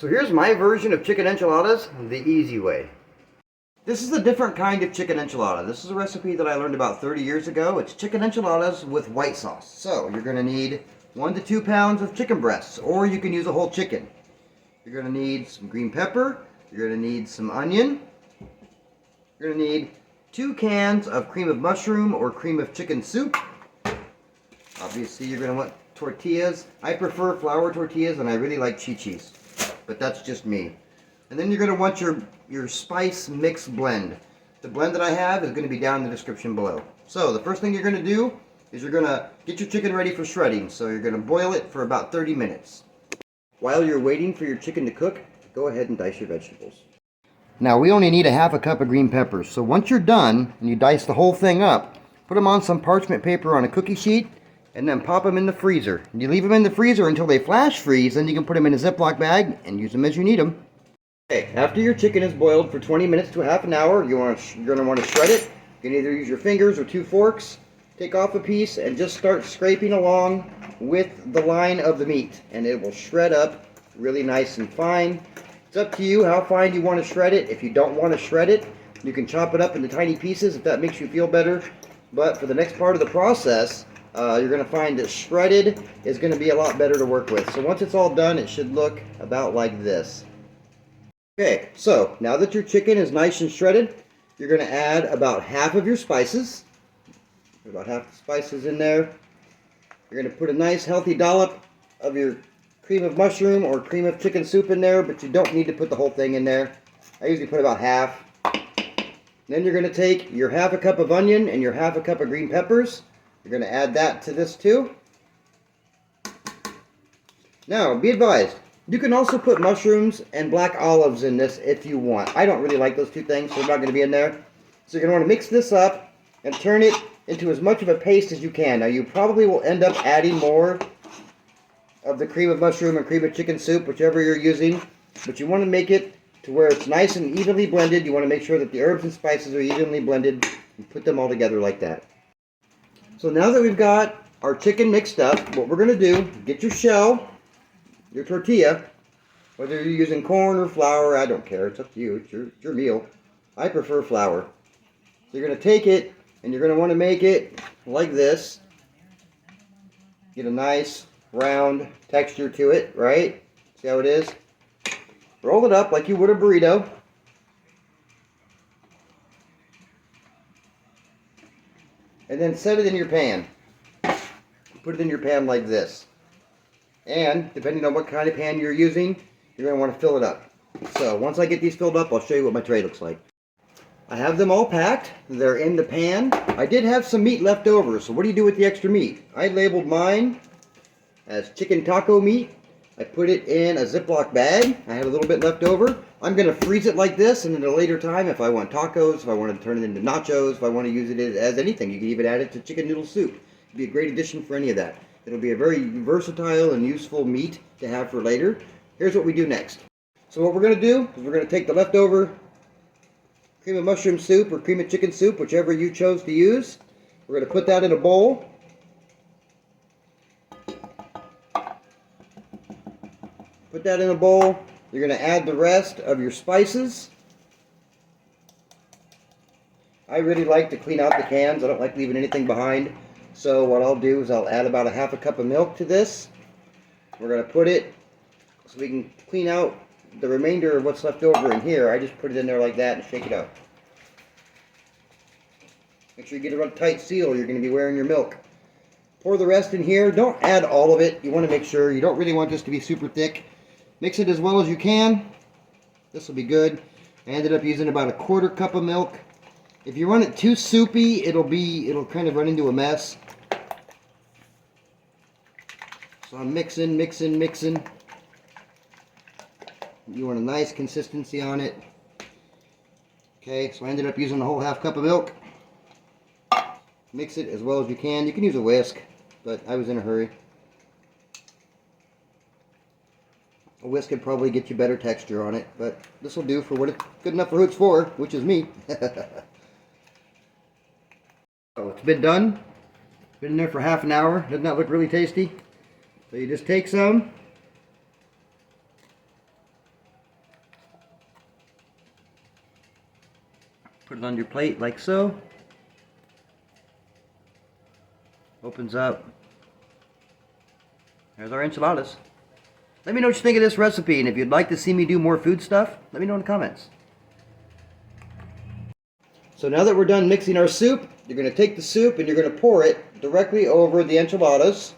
So here's my version of chicken enchiladas the easy way. This is a different kind of chicken enchilada. This is a recipe that I learned about 30 years ago. It's chicken enchiladas with white sauce. So you're going to need 1 to 2 pounds of chicken breasts, or you can use a whole chicken. You're going to need some green pepper. You're going to need some onion. You're going to need 2 cans of cream of mushroom or cream of chicken soup. Obviously you're going to want tortillas. I prefer flour tortillas and I really like chi-chis, but that's just me. And then you're going to want your spice mix blend. The blend that I have is going to be down in the description below. So the first thing you're going to do is you're going to get your chicken ready for shredding. So you're going to boil it for about 30 minutes. While you're waiting for your chicken to cook, go ahead and dice your vegetables. Now we only need a half a cup of green peppers. So once you're done and you dice the whole thing up, put them on some parchment paper on a cookie sheet and then pop them in the freezer. And you leave them in the freezer until they flash freeze, then you can put them in a Ziploc bag and use them as you need them. Okay, after your chicken is boiled for 20 minutes to half an hour, you're going to want to shred it. You can either use your fingers or 2 forks. Take off a piece and just start scraping along with the line of the meat, and it will shred up really nice and fine. It's up to you how fine you want to shred it. If you don't want to shred it, you can chop it up into tiny pieces if that makes you feel better. But for the next part of the process, you're going to find that shredded is going to be a lot better to work with. So once it's all done, it should look about like this. Okay, so now that your chicken is nice and shredded, you're going to add about half of your spices. About half the spices in there. You're going to put a nice healthy dollop of your cream of mushroom or cream of chicken soup in there, but you don't need to put the whole thing in there. I usually put about half. Then you're going to take your half a cup of onion and your half a cup of green peppers. You're going to add that to this too. Now, be advised, you can also put mushrooms and black olives in this if you want. I don't really like those 2 things, so they're not going to be in there. So you're going to want to mix this up and turn it into as much of a paste as you can. Now, you probably will end up adding more of the cream of mushroom and cream of chicken soup, whichever you're using, but you want to make it to where it's nice and evenly blended. You want to make sure that the herbs and spices are evenly blended and put them all together like that. So now that we've got our chicken mixed up, what we're going to do, get your shell, your tortilla, whether you're using corn or flour, I don't care, it's up to you, it's your meal. I prefer flour. So you're going to take it and you're going to want to make it like this. Get a nice round texture to it, right? See how it is? Roll it up like you would a burrito. And then set it in your pan. Put it in your pan like this. And depending on what kind of pan you're using, you're going to want to fill it up. So once I get these filled up, I'll show you what my tray looks like. I have them all packed. They're in the pan. I did have some meat left over, so what do you do with the extra meat? I labeled mine as chicken taco meat. I put it in a Ziploc bag. I had a little bit left over. I'm going to freeze it like this, and at a later time, if I want tacos, if I want to turn it into nachos, if I want to use it as anything, you can even add it to chicken noodle soup. It'd be a great addition for any of that. It'll be a very versatile and useful meat to have for later. Here's what we do next. So what we're going to do is we're going to take the leftover cream of mushroom soup or cream of chicken soup, whichever you chose to use. We're going to put that in a bowl. Put that in a bowl. You're going to add the rest of your spices. I really like to clean out the cans. I don't like leaving anything behind. So what I'll do is I'll add about a half a cup of milk to this. We're going to put it so we can clean out the remainder of what's left over in here. I just put it in there like that and shake it out. Make sure you get a tight seal. You're going to be wearing your milk. Pour the rest in here. Don't add all of it. You want to make sure. You don't really want this to be super thick. Mix it as well as you can. This will be good. I ended up using about a 1/4 cup of milk. If you run it too soupy, it'll kind of run into a mess. So I'm mixing. You want a nice consistency on it. Okay, so I ended up using a whole half cup of milk. Mix it as well as you can. You can use a whisk, but I was in a hurry. A whisk could probably get you better texture on it, but this will do for what it's good enough for who it's for, which is me. Oh, it's been done. Been in there for half an hour. Doesn't that look really tasty? So you just take some, Put it on your plate like so. Opens up. There's our enchiladas. Let me know what you think of this recipe, and if you'd like to see me do more food stuff, let me know in the comments. So now that we're done mixing our soup, you're going to take the soup and you're going to pour it directly over the enchiladas.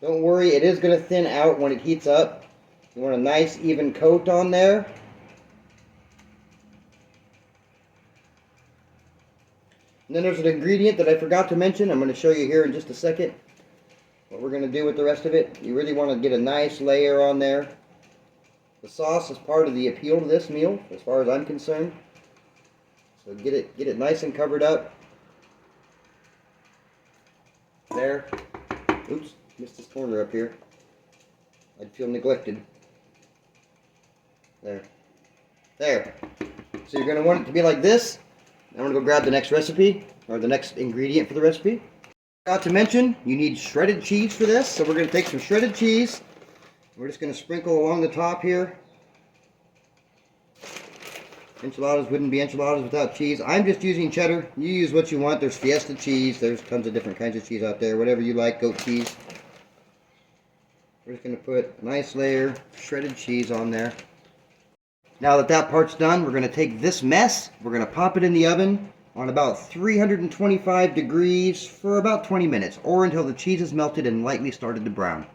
Don't worry, it is going to thin out when it heats up. You want a nice even coat on there. And then there's an ingredient that I forgot to mention. I'm going to show you here in just a second what we're going to do with the rest of it. You really want to get a nice layer on there. The sauce is part of the appeal to this meal, as far as I'm concerned. So get it nice and covered up. There. Oops, missed this corner up here. I'd feel neglected. There. There. So you're going to want it to be like this. I'm going to go grab the next recipe, or the next ingredient for the recipe. Forgot to mention, you need shredded cheese for this. So we're going to take some shredded cheese. We're just going to sprinkle along the top here. Enchiladas wouldn't be enchiladas without cheese. I'm just using cheddar. You use what you want. There's Fiesta cheese. There's tons of different kinds of cheese out there. Whatever you like, goat cheese. We're just going to put a nice layer of shredded cheese on there. Now that that part's done, we're going to take this mess, we're going to pop it in the oven on about 325 degrees for about 20 minutes, or until the cheese is melted and lightly started to brown.